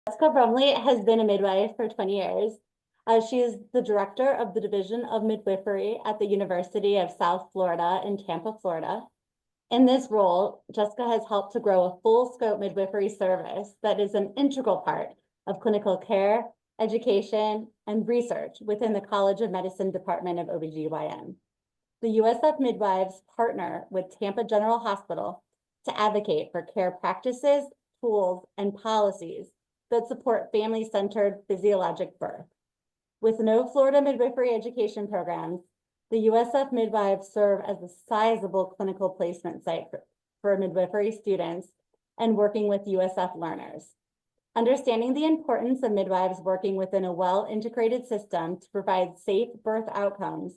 Jessica Brumley has been a midwife for 20 years. She is the director of the Division of Midwifery at the University of South Florida in Tampa, Florida. In this role, Jessica has helped to grow a full scope midwifery service that is an integral part of clinical care, education, and research within the College of Medicine Department of OBGYN. The USF Midwives partner with Tampa General Hospital to advocate for care practices, tools, and policies that support family-centered physiologic birth. With no Florida midwifery education programs, the USF Midwives serve as a sizable clinical placement site for midwifery students and working with USF learners. Understanding the importance of midwives working within a well-integrated system to provide safe birth outcomes,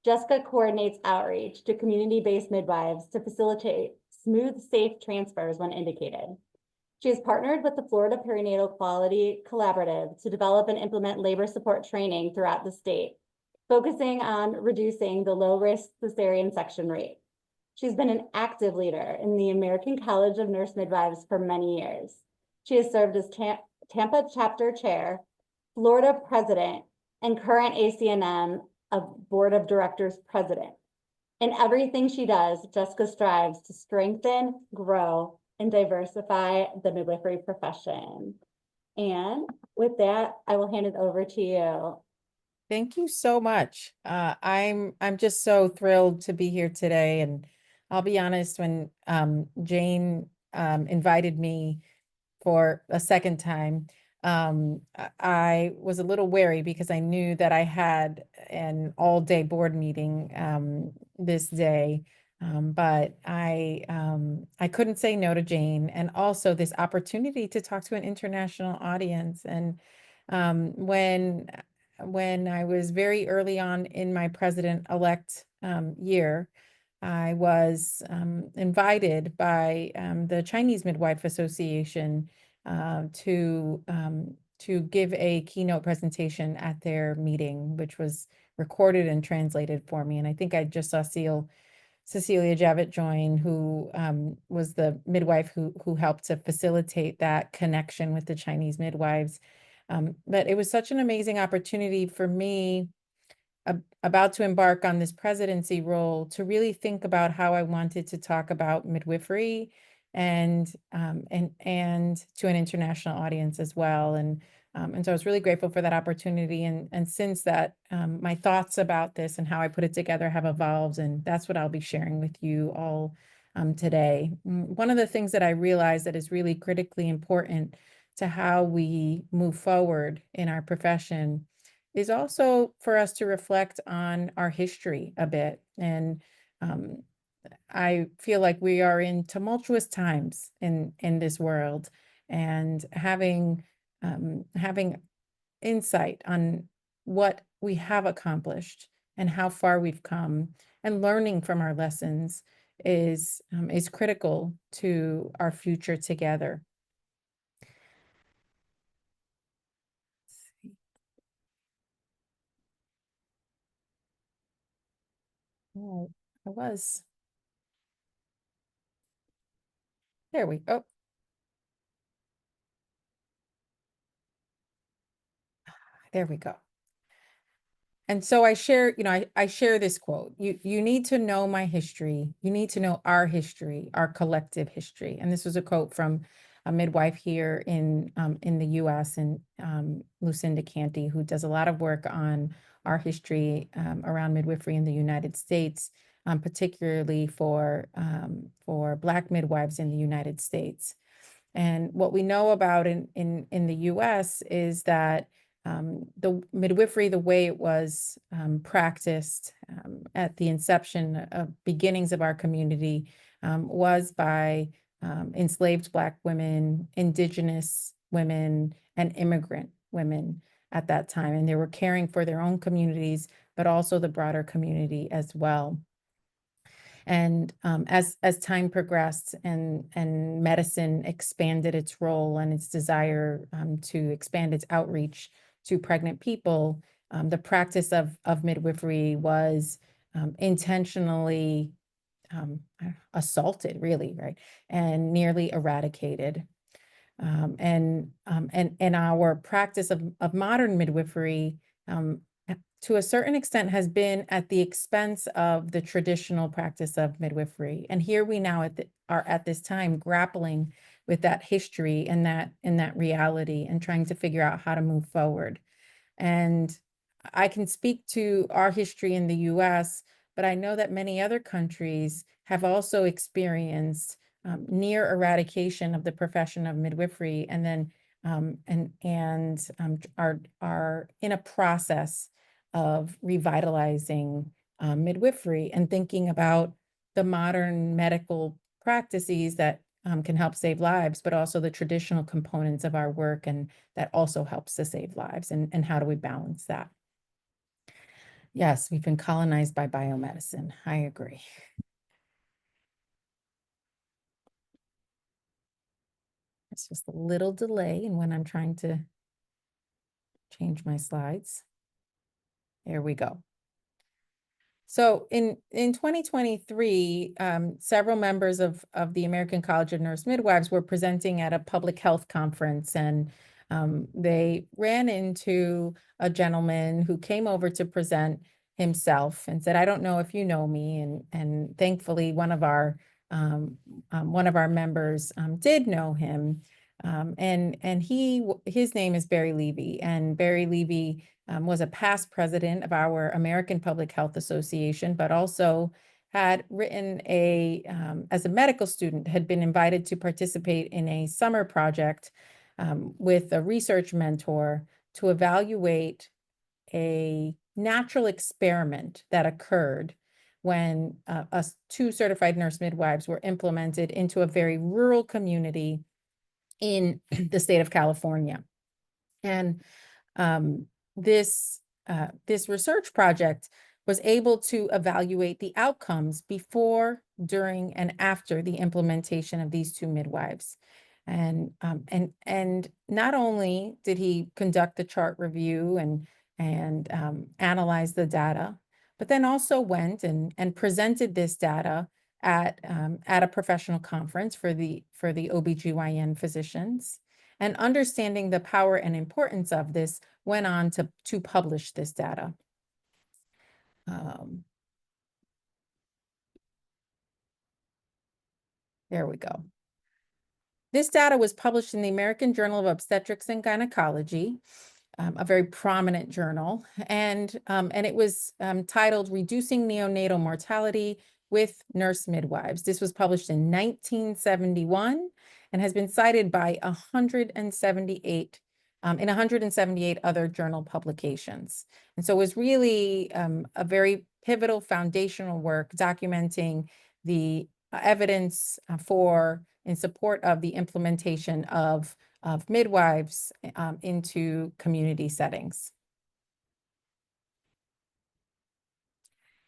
Jessica coordinates outreach to community-based midwives to facilitate smooth, safe transfers when indicated. She has partnered with the Florida Perinatal Quality Collaborative to develop and implement labor support training throughout the state, focusing on reducing the low-risk cesarean section rate. She's been an active leader in the American College of Nurse Midwives for many years. She has served as Tampa Chapter Chair, Florida President, and current ACNM Board of Directors President. In everything she does, Jessica strives to strengthen, grow, and diversify the midwifery profession. And with that, I will hand it over to you. Thank you so much. I'm just so thrilled to be here today. And I'll be honest, when Jane invited me for a second time, I was a little wary because I knew that I had an all-day board meeting this day. But I couldn't say no to Jane, and also this opportunity to talk to an international audience. And when I was very early on in my president-elect year, I was invited by the Chinese Midwife Association to give a keynote presentation at their meeting, which was recorded and translated for me. And I think I just saw Cecilia Javit join, who was the midwife who helped to facilitate that connection with the Chinese midwives. But it was such an amazing opportunity for me, about to embark on this presidency role, to really think about how I wanted to talk about midwifery and to an international audience as well. And so I was really grateful for that opportunity. And since that, my thoughts about this and how I put it together have evolved, and that's what I'll be sharing with you all today. One of the things that I realized that is really critically important to how we move forward in our profession is also for us to reflect on our history a bit. And I feel like we are in tumultuous times in this world, and having insight on what we have accomplished and how far we've come, and learning from our lessons is critical to our future together. Oh, there we go. There we go. And so I share, I share this quote: you need to know my history. You need to know our history, our collective history. And this was a quote from a midwife here in the US, and Lucinda Canty, who does a lot of work on our history around midwifery in the United States, particularly for Black midwives in the United States. And what we know about in the US is that the midwifery, the way it was practiced at the inception of beginnings of our community, was by enslaved Black women, Indigenous women, and immigrant women at that time. And they were caring for their own communities, but also the broader community as well. And as time progressed and medicine expanded its role and its desire to expand its outreach to pregnant people, the practice of midwifery was intentionally assaulted, really, right, and nearly eradicated. And our practice of modern midwifery, to a certain extent, has been at the expense of the traditional practice of midwifery. And here we now are at this time grappling with that history and that reality, and trying to figure out how to move forward. And I can speak to our history in the US, but I know that many other countries have also experienced near eradication of the profession of midwifery, and then are in a process of revitalizing midwifery and thinking about the modern medical practices that can help save lives, but also the traditional components of our work, and that also helps to save lives. And how do we balance that? Yes, we've been colonized by biomedicine. I agree. It's just a little delay in when I'm trying to change my slides. There we go. So in 2023, several members of the American College of Nurse Midwives were presenting at a public health conference, and they ran into a gentleman who came over to present himself and said, "I don't know if you know me." And thankfully, one of our members did know him, and his name is Barry Levy, and Barry Levy was a past president of our American Public Health Association, but also had written as a medical student, had been invited to participate in a summer project with a research mentor to evaluate a natural experiment that occurred when two certified nurse midwives were implemented into a very rural community in the state of California. And this research project was able to evaluate the outcomes before, during, and after the implementation of these two midwives. And not only did he conduct the chart review and analyze the data, but then also went and presented this data at a professional conference for the OBGYN physicians. And understanding the power and importance of this, went on to publish this data. There we go. This data was published in the American Journal of Obstetrics and Gynecology, a very prominent journal, and it was titled "Reducing Neonatal Mortality with Nurse Midwives." This was published in 1971 and has been cited by 178 in 178 other journal publications. And so it was really a very pivotal foundational work documenting the evidence in support of the implementation of midwives into community settings.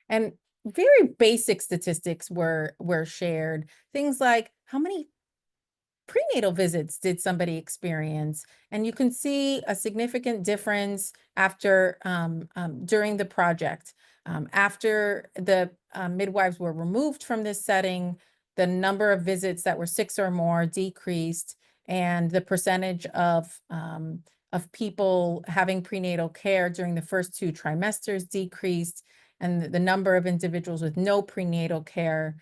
And very basic statistics were shared. Things like, how many prenatal visits did somebody experience? And you can see a significant difference after during the project. After the midwives were removed from this setting, the number of visits that were 6 or more decreased, and the percentage of people having prenatal care during the first 2 trimesters decreased, and the number of individuals with no prenatal care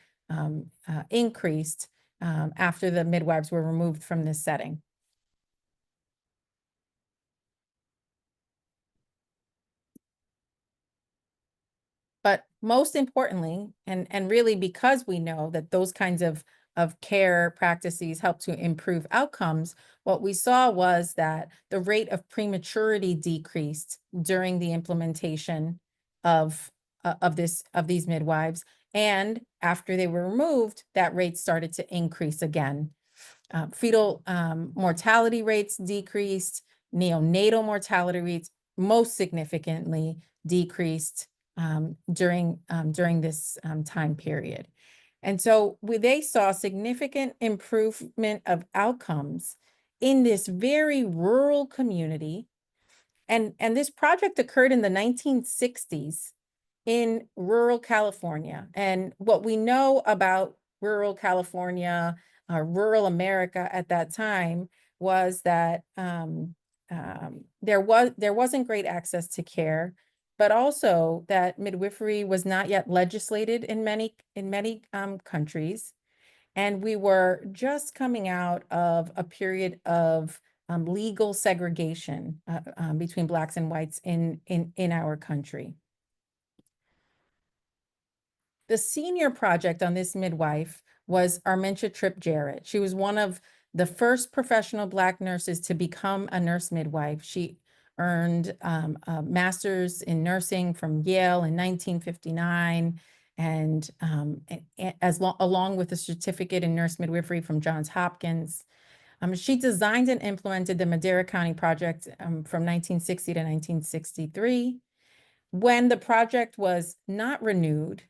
increased after the midwives were removed from this setting. But most importantly, and really because we know that those kinds of care practices help to improve outcomes, what we saw was that the rate of prematurity decreased during the implementation of these midwives, and after they were removed, that rate started to increase again. Fetal mortality rates decreased, neonatal mortality rates most significantly decreased during this time period. And so they saw significant improvement of outcomes in this very rural community. And this project occurred in the 1960s in rural California. And what we know about rural California, rural America at that time, was that there wasn't great access to care, but also that midwifery was not yet legislated in many countries, and we were just coming out of a period of legal segregation between Blacks and whites in our country. The senior project on this midwife was Armentia Tripp Jarrett. She was one of the first professional Black nurses to become a nurse midwife. She earned a master's in nursing from Yale in 1959, and along with a certificate in nurse midwifery from Johns Hopkins. She designed and implemented the Madera County project from 1960 to 1963. When the project was not renewed,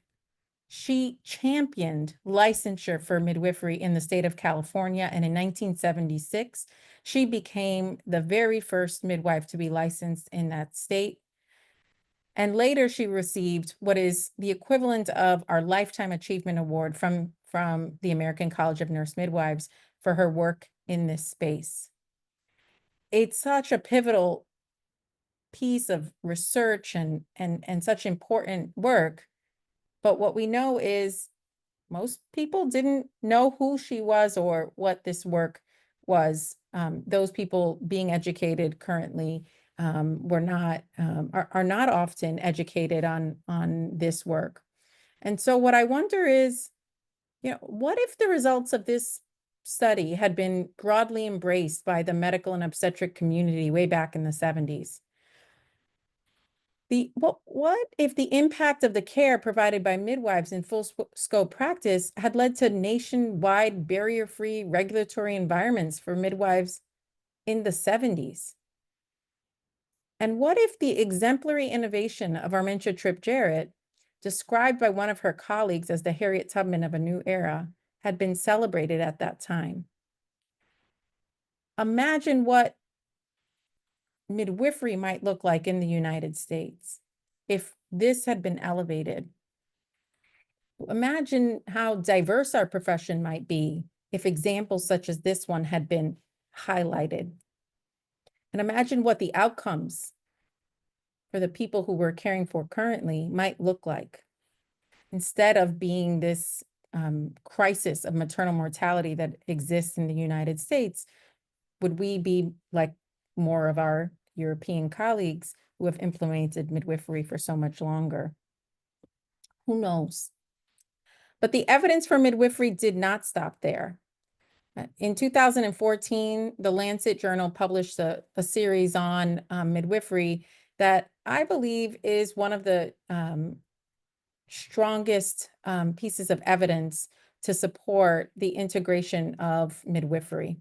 she championed licensure for midwifery in the state of California, and in 1976, she became the very first midwife to be licensed in that state. And later, she received what is the equivalent of our Lifetime Achievement Award from the American College of Nurse Midwives for her work in this space. It's such a pivotal piece of research and such important work. But what we know is most people didn't know who she was or what this work was. Those people being educated currently are not often educated on this work. And so what I wonder is, what if the results of this study had been broadly embraced by the medical and obstetric community way back in the 70s? What if the impact of the care provided by midwives in full scope practice had led to nationwide barrier-free regulatory environments for midwives in the 70s? And what if the exemplary innovation of Armentia Tripp Jarrett, described by one of her colleagues as the Harriet Tubman of a new era, had been celebrated at that time? Imagine what midwifery might look like in the United States if this had been elevated. Imagine how diverse our profession might be if examples such as this one had been highlighted. And imagine what the outcomes for the people who we're caring for currently might look like, instead of being this crisis of maternal mortality that exists in the United States. Would we be like more of our European colleagues who have implemented midwifery for so much longer? Who knows? But the evidence for midwifery did not stop there. In 2014, the Lancet Journal published a series on midwifery that I believe is one of the strongest pieces of evidence to support the integration of midwifery.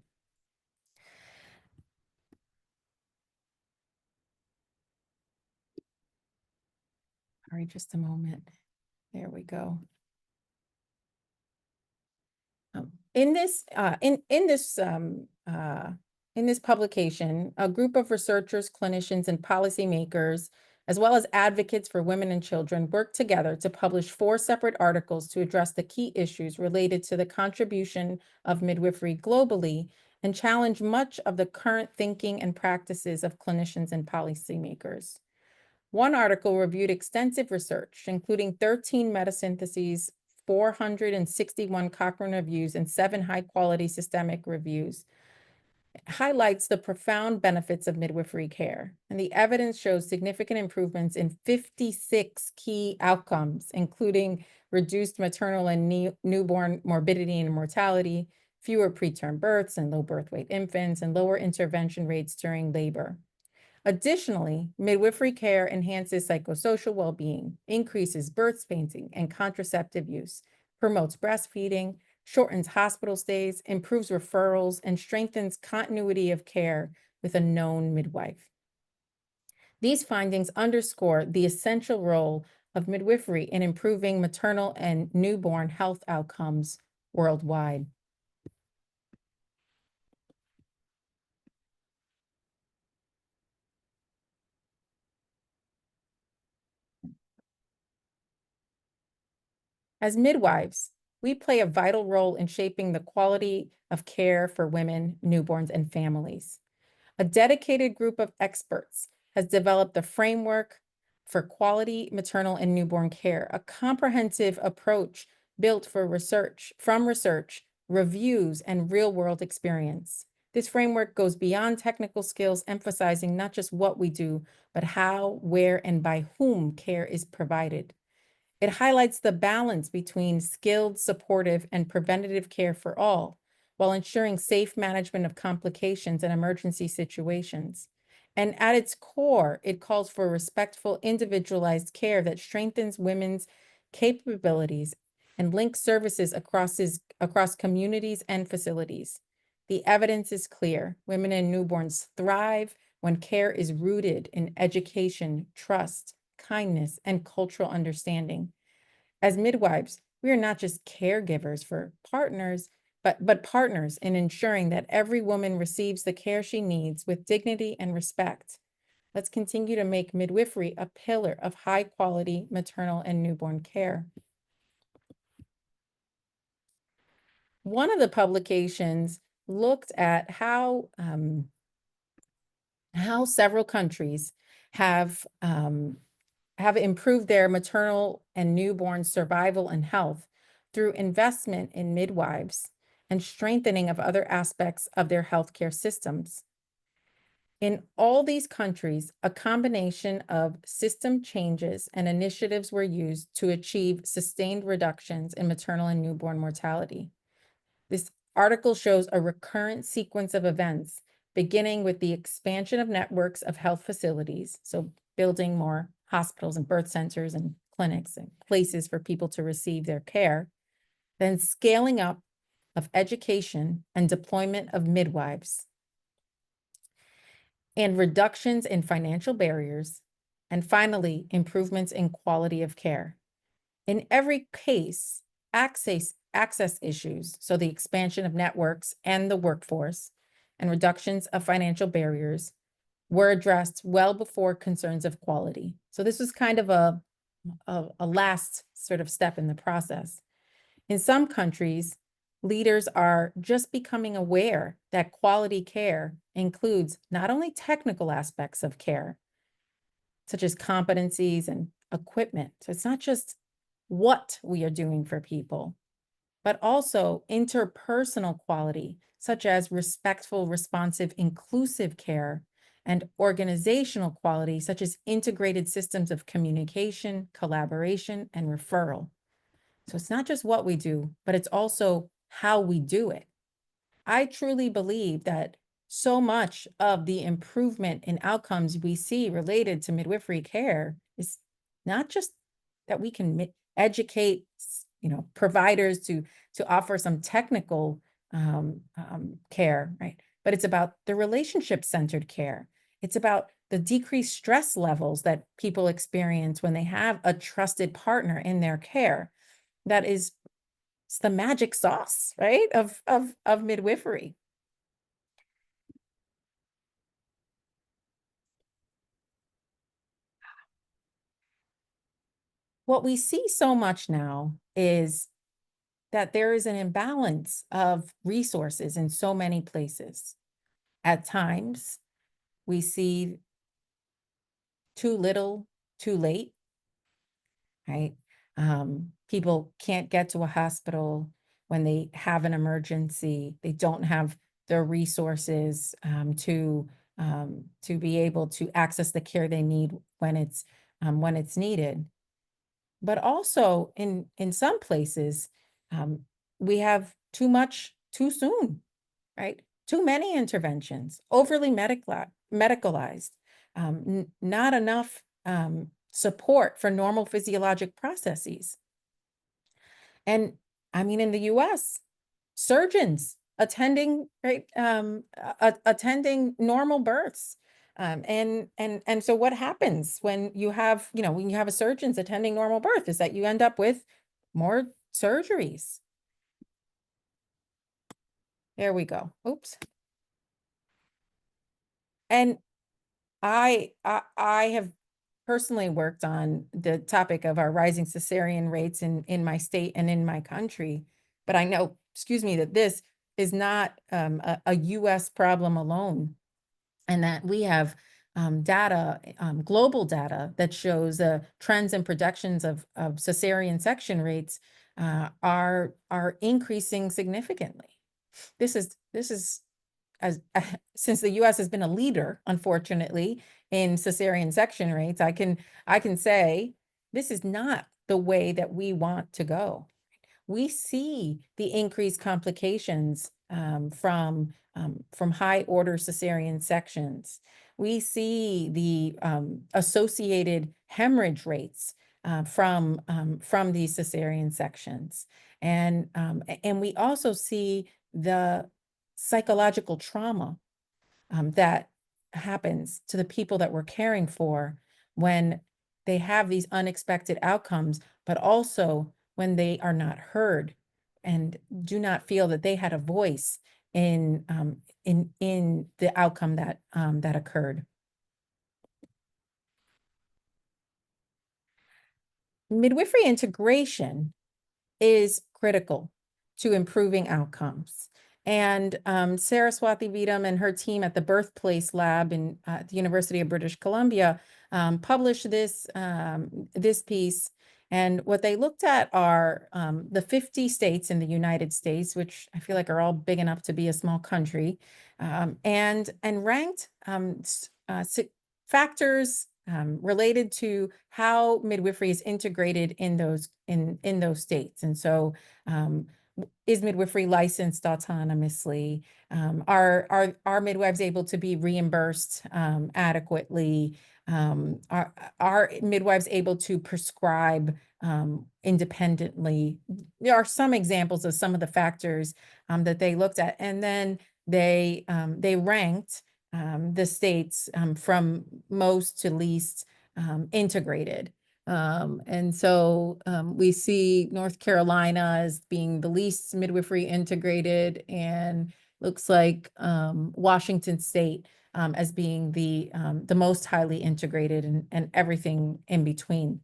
All right, just a moment. There we go. In this publication, a group of researchers, clinicians, and policymakers, as well as advocates for women and children, worked together to publish 4 separate articles to address the key issues related to the contribution of midwifery globally and challenge much of the current thinking and practices of clinicians and policymakers. One article reviewed extensive research, including 13 metasyntheses, 461 Cochrane reviews, and 7 high-quality systemic reviews. It highlights the profound benefits of midwifery care, and the evidence shows significant improvements in 56 key outcomes, including reduced maternal and newborn morbidity and mortality, fewer preterm births and low birth weight infants, and lower intervention rates during labor. Additionally, midwifery care enhances psychosocial well-being, increases birth spacing and contraceptive use, promotes breastfeeding, shortens hospital stays, improves referrals, and strengthens continuity of care with a known midwife. These findings underscore the essential role of midwifery in improving maternal and newborn health outcomes worldwide. As midwives, we play a vital role in shaping the quality of care for women, newborns, and families. A dedicated group of experts has developed a framework for quality maternal and newborn care, a comprehensive approach built for research, reviews, and real-world experience. This framework goes beyond technical skills, emphasizing not just what we do, but how, where, and by whom care is provided. It highlights the balance between skilled, supportive, and preventative care for all, while ensuring safe management of complications and emergency situations. And at its core, it calls for respectful, individualized care that strengthens women's capabilities and links services across communities and facilities. The evidence is clear. Women and newborns thrive when care is rooted in education, trust, kindness, and cultural understanding. As midwives, we are not just caregivers for partners, but partners in ensuring that every woman receives the care she needs with dignity and respect. Let's continue to make midwifery a pillar of high quality maternal and newborn care. One of the publications looked at how several countries have improved their maternal and newborn survival and health through investment in midwives and strengthening of other aspects of their healthcare systems. In all these countries, a combination of system changes and initiatives were used to achieve sustained reductions in maternal and newborn mortality. This article shows a recurrent sequence of events, beginning with the expansion of networks of health facilities, so building more hospitals and birth centers and clinics and places for people to receive their care, then scaling up of education and deployment of midwives, and reductions in financial barriers, and finally, improvements in quality of care. In every case, access issues, so the expansion of networks and the workforce, and reductions of financial barriers were addressed well before concerns of quality. So this was kind of a last sort of step in the process. In some countries, leaders are just becoming aware that quality care includes not only technical aspects of care, such as competencies and equipment. So it's not just what we are doing for people, but also interpersonal quality, such as respectful, responsive, inclusive care, and organizational quality, such as integrated systems of communication, collaboration, and referral. So it's not just what we do, but it's also how we do it. I truly believe that so much of the improvement in outcomes we see related to midwifery care is not just that we can educate, providers to offer some technical care, right? But it's about the relationship-centered care. It's about the decreased stress levels that people experience when they have a trusted partner in their care. That is the magic sauce, right, of midwifery. What we see so much now is that there is an imbalance of resources in so many places. At times, we see too little, too late, right? People can't get to a hospital when they have an emergency. They don't have the resources to be able to access the care they need when it's needed. But also in some places, we have too much too soon, right? Too many interventions, overly medicalized, not enough support for normal physiologic processes. And I mean, in the US, surgeons attending, right, attending normal births. And so what happens when you have, when you have a surgeons attending normal birth is that you end up with more surgeries. There we go. Oops. And I have personally worked on the topic of our rising cesarean rates in my state and in my country, but I know, excuse me, that this is not a US problem alone, and that we have data, global data that shows trends and projections of cesarean section rates are increasing significantly. This is as since the US has been a leader, unfortunately, in cesarean section rates, I can say this is not the way that we want to go. We see the increased complications from high order cesarean sections. We see the associated hemorrhage rates from these cesarean sections. And we also see the psychological trauma that happens to the people that we're caring for when they have these unexpected outcomes, but also when they are not heard and do not feel that they had a voice in the outcome that occurred. Midwifery integration is critical to improving outcomes. And Saraswati Vidam and her team at the Birthplace Lab at the University of British Columbia published this piece. And what they looked at are the 50 states in the United States, which I feel like are all big enough to be a small country, and ranked factors related to how midwifery is integrated in those states. And so is midwifery licensed autonomously? Are midwives able to be reimbursed adequately? Are midwives able to prescribe independently? There are some examples of some of the factors that they looked at, and then they ranked the states from most to least integrated. And so we see North Carolina as being the least midwifery integrated, and looks like Washington State as being the most highly integrated, and everything in between.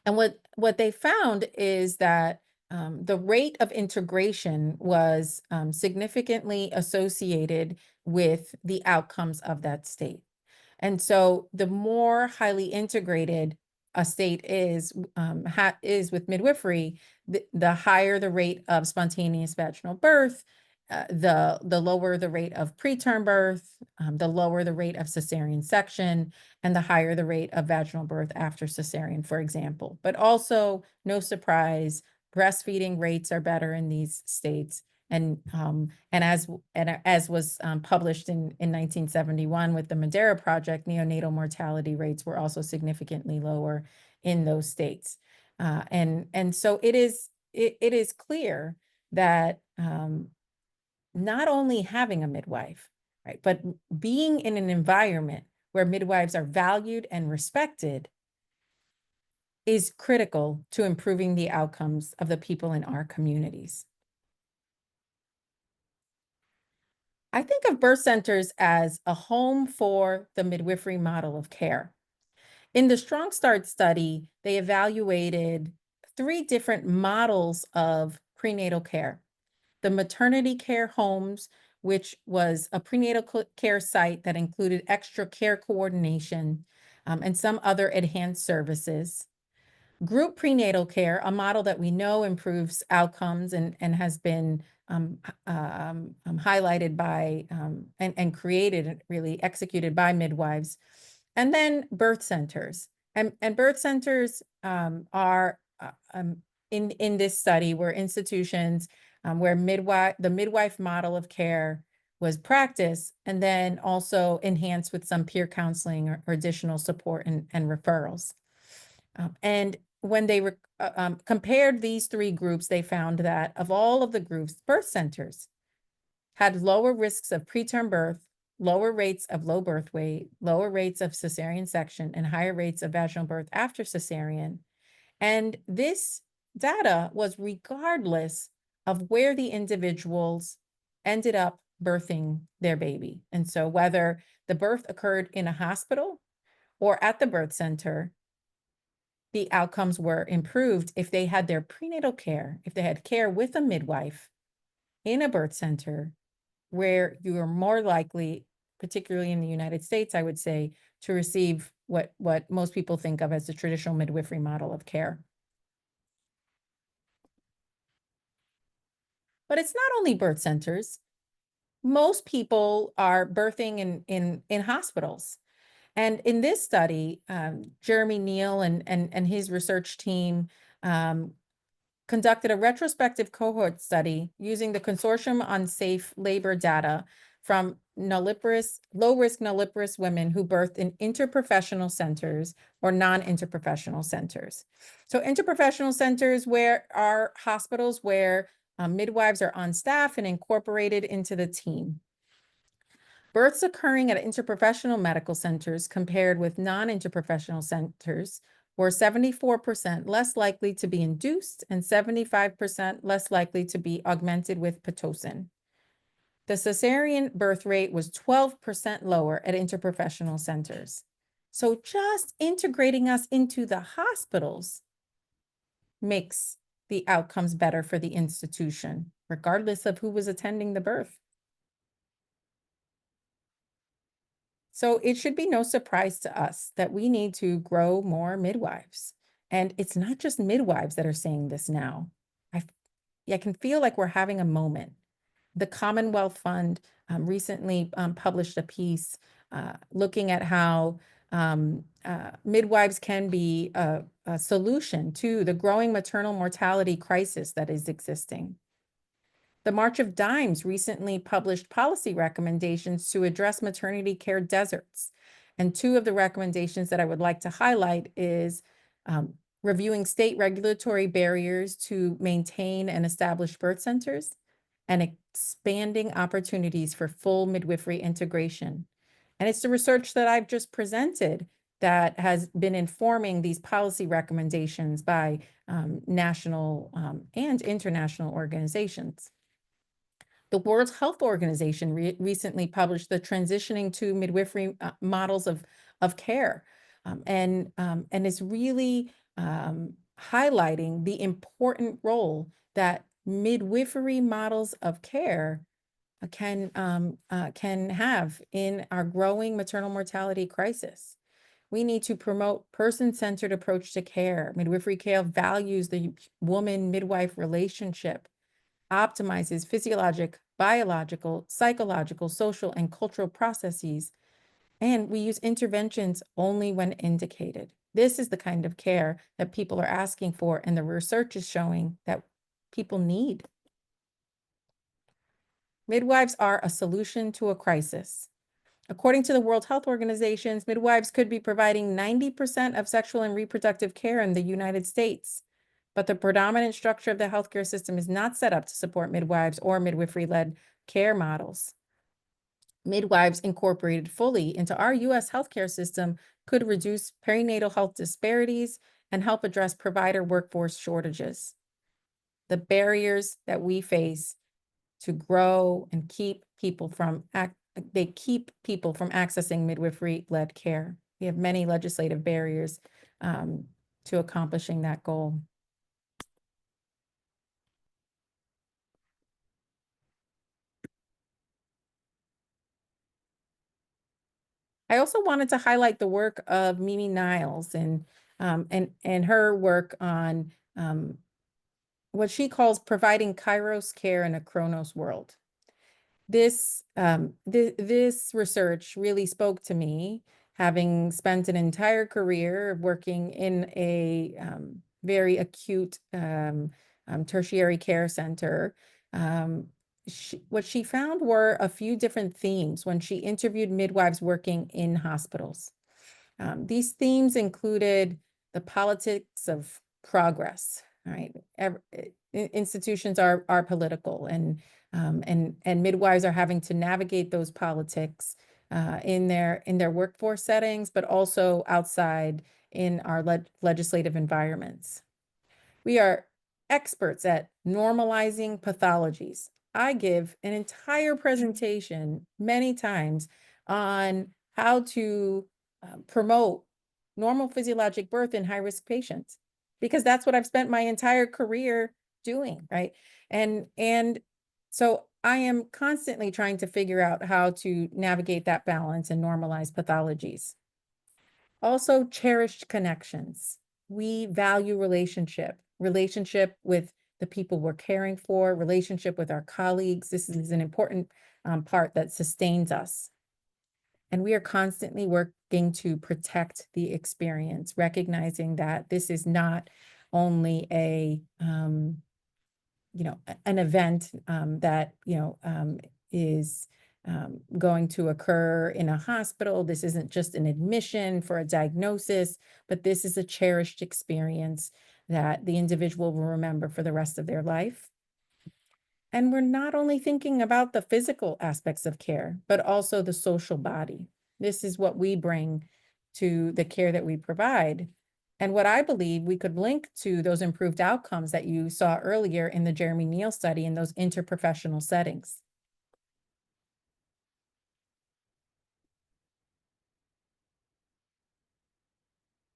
And what they found is that the rate of integration was significantly associated with the outcomes of that state. And so the more highly integrated a state is with midwifery, the higher the rate of spontaneous vaginal birth, the lower the rate of preterm birth, the lower the rate of cesarean section, and the higher the rate of vaginal birth after cesarean, for example. But also, no surprise, breastfeeding rates are better in these states. And as was published in 1971 with the Madeira Project, neonatal mortality rates were also significantly lower in those states. And so it is clear that not only having a midwife, right, but being in an environment where midwives are valued and respected is critical to improving the outcomes of the people in our communities. I think of birth centers as a home for the midwifery model of care. In the Strong Start study, they evaluated 3 different models of prenatal care. The maternity care homes, which was a prenatal care site that included extra care coordination and some other enhanced services. Group prenatal care, a model that we know improves outcomes and has been highlighted by and created, really executed by midwives. And then birth centers. And birth centers are in this study were institutions where the midwife model of care was practiced, and then also enhanced with some peer counseling or additional support and referrals. And when they compared these 3 groups, they found that of all of the groups, birth centers had lower risks of preterm birth, lower rates of low birth weight, lower rates of cesarean section, and higher rates of vaginal birth after cesarean. And this data was regardless of where the individuals ended up birthing their baby. And so whether the birth occurred in a hospital or at the birth center, the outcomes were improved if they had their prenatal care, if they had care with a midwife in a birth center, where you are more likely, particularly in the United States, I would say, to receive what most people think of as the traditional midwifery model of care. But it's not only birth centers. Most people are birthing in hospitals. And in this study, Jeremy Neal and his research team conducted a retrospective cohort study using the Consortium on Safe Labor data from low-risk nulliparous women who birthed in interprofessional centers or non-interprofessional centers. So interprofessional centers are hospitals where midwives are on staff and incorporated into the team. Births occurring at interprofessional medical centers compared with non-interprofessional centers were 74% less likely to be induced and 75% less likely to be augmented with Pitocin. The cesarean birth rate was 12% lower at interprofessional centers. So just integrating us into the hospitals makes the outcomes better for the institution, regardless of who was attending the birth. So it should be no surprise to us that we need to grow more midwives. And it's not just midwives that are saying this now. I can feel like we're having a moment. The Commonwealth Fund recently published a piece looking at how midwives can be a solution to the growing maternal mortality crisis that is existing. The March of Dimes recently published policy recommendations to address maternity care deserts. And two of the recommendations that I would like to highlight is reviewing state regulatory barriers to maintain and establish birth centers and expanding opportunities for full midwifery integration. And it's the research that I've just presented that has been informing these policy recommendations by national and international organizations. The World Health Organization recently published the Transitioning to Midwifery Models of Care, and is really highlighting the important role that midwifery models of care can have in our growing maternal mortality crisis. We need to promote person-centered approach to care. Midwifery care values the woman-midwife relationship, optimizes physiologic, biological, psychological, social, and cultural processes, and we use interventions only when indicated. This is the kind of care that people are asking for, and the research is showing that people need. Midwives are a solution to a crisis. According to the World Health Organization, midwives could be providing 90% of sexual and reproductive care in the United States. But the predominant structure of the healthcare system is not set up to support midwives or midwifery-led care models. Midwives incorporated fully into our U.S. healthcare system could reduce perinatal health disparities and help address provider workforce shortages. The barriers that we face to grow and keep people from accessing midwifery-led care. We have many legislative barriers to accomplishing that goal. I also wanted to highlight the work of Mimi Niles and her work on what she calls providing Kairos care in a Chronos world. This research really spoke to me, having spent an entire career working in a very acute tertiary care center. What she found were a few different themes when she interviewed midwives working in hospitals. These themes included the politics of progress, right? Institutions are political, and midwives are having to navigate those politics in their workforce settings, but also outside in our legislative environments. We are experts at normalizing pathologies. I give an entire presentation many times on how to promote normal physiologic birth in high-risk patients, because that's what I've spent my entire career doing, right? And so I am constantly trying to figure out how to navigate that balance and normalize pathologies. Also, cherished connections. We value relationship with the people we're caring for, relationship with our colleagues. This is an important part that sustains us. And we are constantly working to protect the experience, recognizing that this is not only an event that, is going to occur in a hospital. This isn't just an admission for a diagnosis, but this is a cherished experience that the individual will remember for the rest of their life. And we're not only thinking about the physical aspects of care, but also the social body. This is what we bring to the care that we provide. And what I believe we could link to those improved outcomes that you saw earlier in the Jeremy Neal study in those interprofessional settings.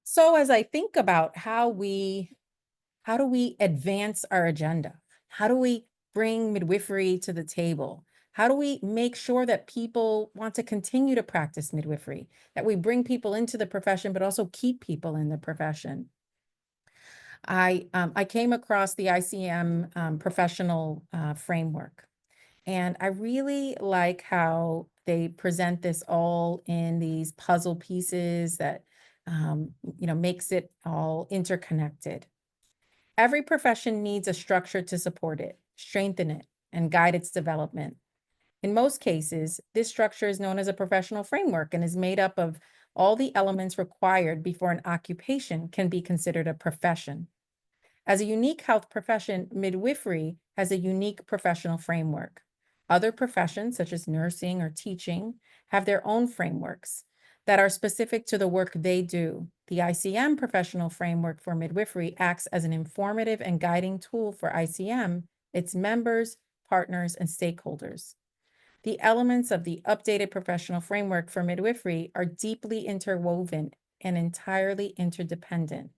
So as I think about how do we advance our agenda? How do we bring midwifery to the table? How do we make sure that people want to continue to practice midwifery, that we bring people into the profession, but also keep people in the profession? I came across the ICM professional framework, and I really like how they present this all in these puzzle pieces that makes it all interconnected. Every profession needs a structure to support it, strengthen it, and guide its development. In most cases, this structure is known as a professional framework and is made up of all the elements required before an occupation can be considered a profession. As a unique health profession, midwifery has a unique professional framework. Other professions, such as nursing or teaching, have their own frameworks that are specific to the work they do. The ICM professional framework for midwifery acts as an informative and guiding tool for ICM, its members, partners, and stakeholders. The elements of the updated professional framework for midwifery are deeply interwoven and entirely interdependent.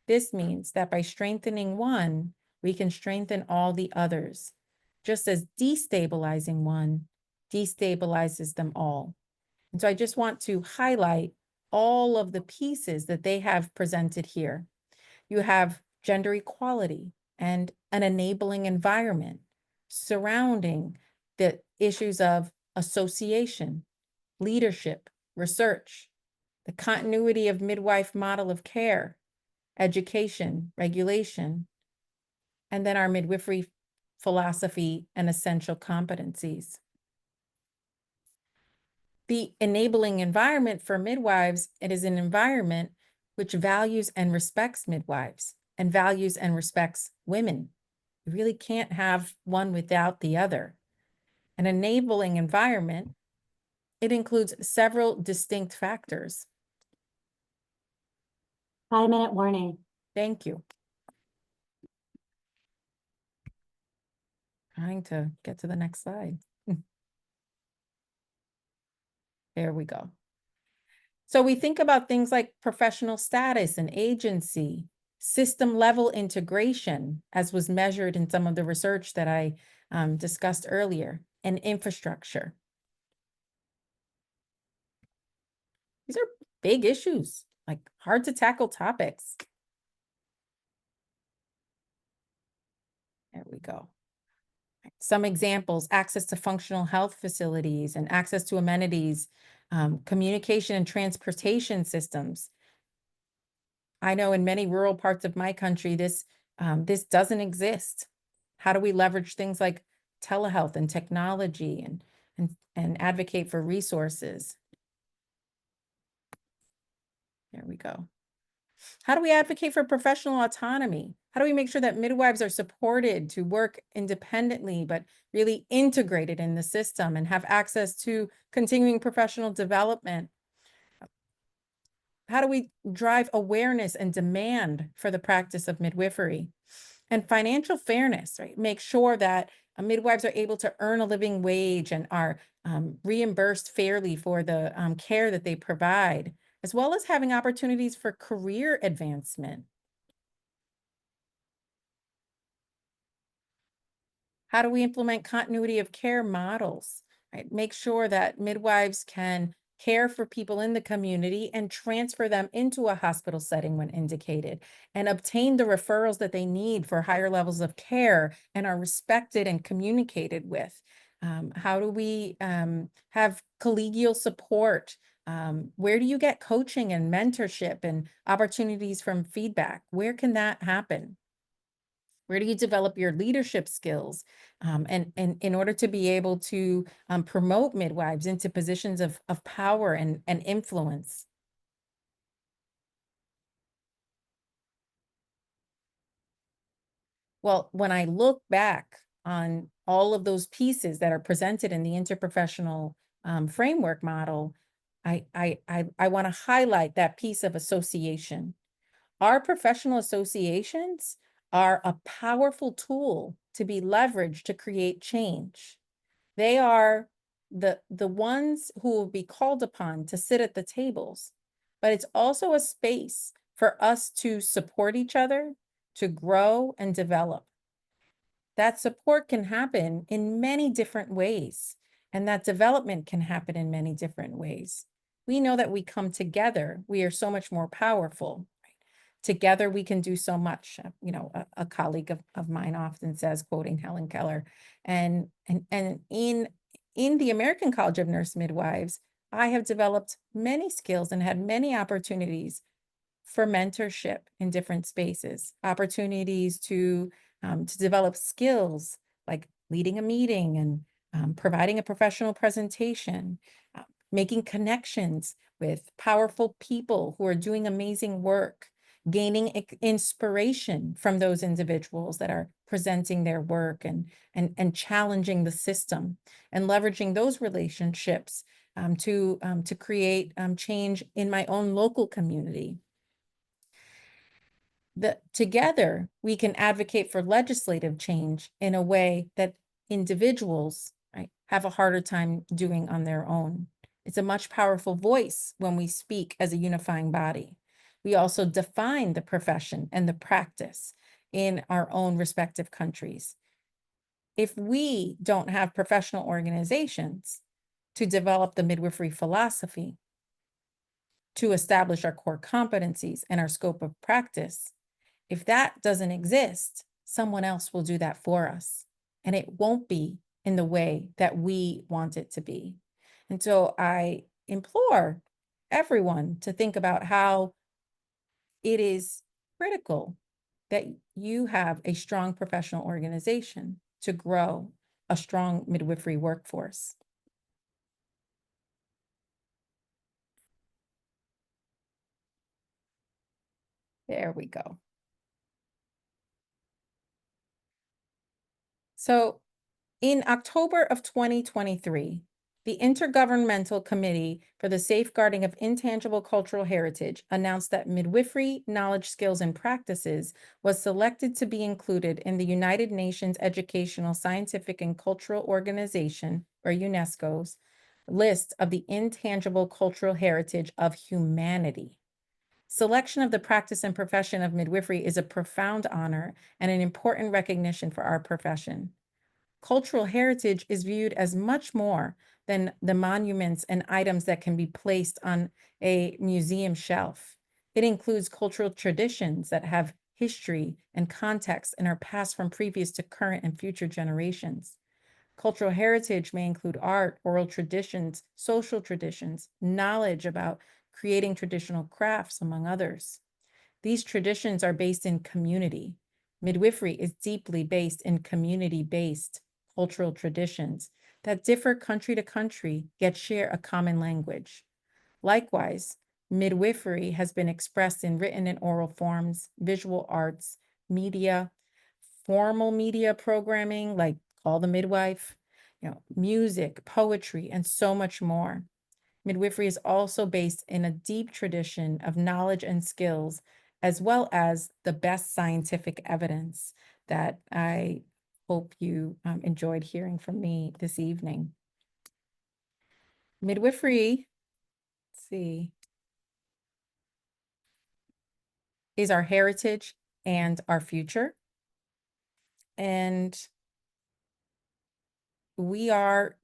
This means that by strengthening one, we can strengthen all the others, just as destabilizing one destabilizes them all. And so I just want to highlight all of the pieces that they have presented here. You have gender equality and an enabling environment surrounding the issues of association, leadership, research, the continuity of midwife model of care, education, regulation, and then our midwifery philosophy and essential competencies. The enabling environment for midwives, it is an environment which values and respects midwives and values and respects women. You really can't have one without the other. An enabling environment, it includes several distinct factors. 5-minute warning. Thank you. Trying to get to the next slide. There we go. So we think about things like professional status and agency, system level integration, as was measured in some of the research that I discussed earlier, and infrastructure. These are big issues, like hard to tackle topics. There we go. Some examples: access to functional health facilities and access to amenities, communication and transportation systems. I know in many rural parts of my country, this doesn't exist. How do we leverage things like telehealth and technology and advocate for resources? There we go. How do we advocate for professional autonomy? How do we make sure that midwives are supported to work independently, but really integrated in the system and have access to continuing professional development? How do we drive awareness and demand for the practice of midwifery? And financial fairness, right? Make sure that midwives are able to earn a living wage and are reimbursed fairly for the care that they provide. as well as having opportunities for career advancement. How do we implement continuity of care models, right? Make sure that midwives can care for people in the community and transfer them into a hospital setting when indicated, and obtain the referrals that they need for higher levels of care and are respected and communicated with. How do we have collegial support? Where do you get coaching and mentorship and opportunities from feedback? Where can that happen? Where do you develop your leadership skills? And in order to be able to promote midwives into positions of power and influence? Well, when I look back on all of those pieces that are presented in the interprofessional framework model, I want to highlight that piece of association. Our professional associations are a powerful tool to be leveraged to create change. They are the ones who will be called upon to sit at the tables, but it's also a space for us to support each other, to grow and develop. That support can happen in many different ways, and that development can happen in many different ways. We know that we come together, we are so much more powerful. Together we can do so much. A colleague of mine often says, quoting Helen Keller, and in the American College of Nurse Midwives, I have developed many skills and had many opportunities for mentorship in different spaces, opportunities to develop skills like leading a meeting and providing a professional presentation, making connections with powerful people who are doing amazing work, gaining inspiration from those individuals that are presenting their work and challenging the system, and leveraging those relationships to create change in my own local community. Together, we can advocate for legislative change in a way that individuals, right, have a harder time doing on their own. It's a much powerful voice when we speak as a unifying body. We also define the profession and the practice in our own respective countries. If we don't have professional organizations to develop the midwifery philosophy, to establish our core competencies and our scope of practice, if that doesn't exist, someone else will do that for us. And it won't be in the way that we want it to be. And so I implore everyone to think about how it is critical that you have a strong professional organization to grow a strong midwifery workforce. There we go. So in October of 2023, the Intergovernmental Committee for the Safeguarding of Intangible Cultural Heritage announced that midwifery knowledge, skills, and practices was selected to be included in the United Nations Educational, Scientific, and Cultural Organization, or UNESCO's, list of the intangible cultural heritage of humanity. Selection of the practice and profession of midwifery is a profound honor and an important recognition for our profession. Cultural heritage is viewed as much more than the monuments and items that can be placed on a museum shelf. It includes cultural traditions that have history and context and are passed from previous to current and future generations. Cultural heritage may include art, oral traditions, social traditions, knowledge about creating traditional crafts, among others. These traditions are based in community. Midwifery is deeply based in community-based cultural traditions that differ country to country, yet share a common language. Likewise, midwifery has been expressed in written and oral forms, visual arts, media, formal media programming like Call the Midwife, music, poetry, and so much more. Midwifery is also based in a deep tradition of knowledge and skills, as well as the best scientific evidence that I hope you enjoyed hearing from me this evening. Midwifery, let's see. is our heritage and our future. And we are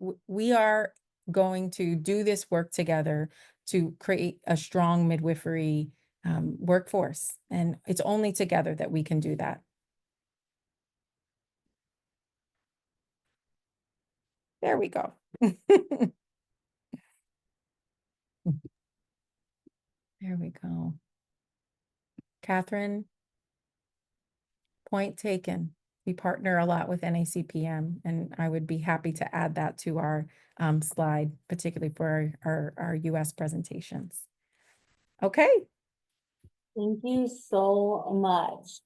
going to do this work together to create a strong midwifery workforce. And it's only together that we can do that. There we go. There we go. Catherine, point taken. We partner a lot with NACPM, and I would be happy to add that to our slide, particularly for our US presentations. Okay. Thank you so much.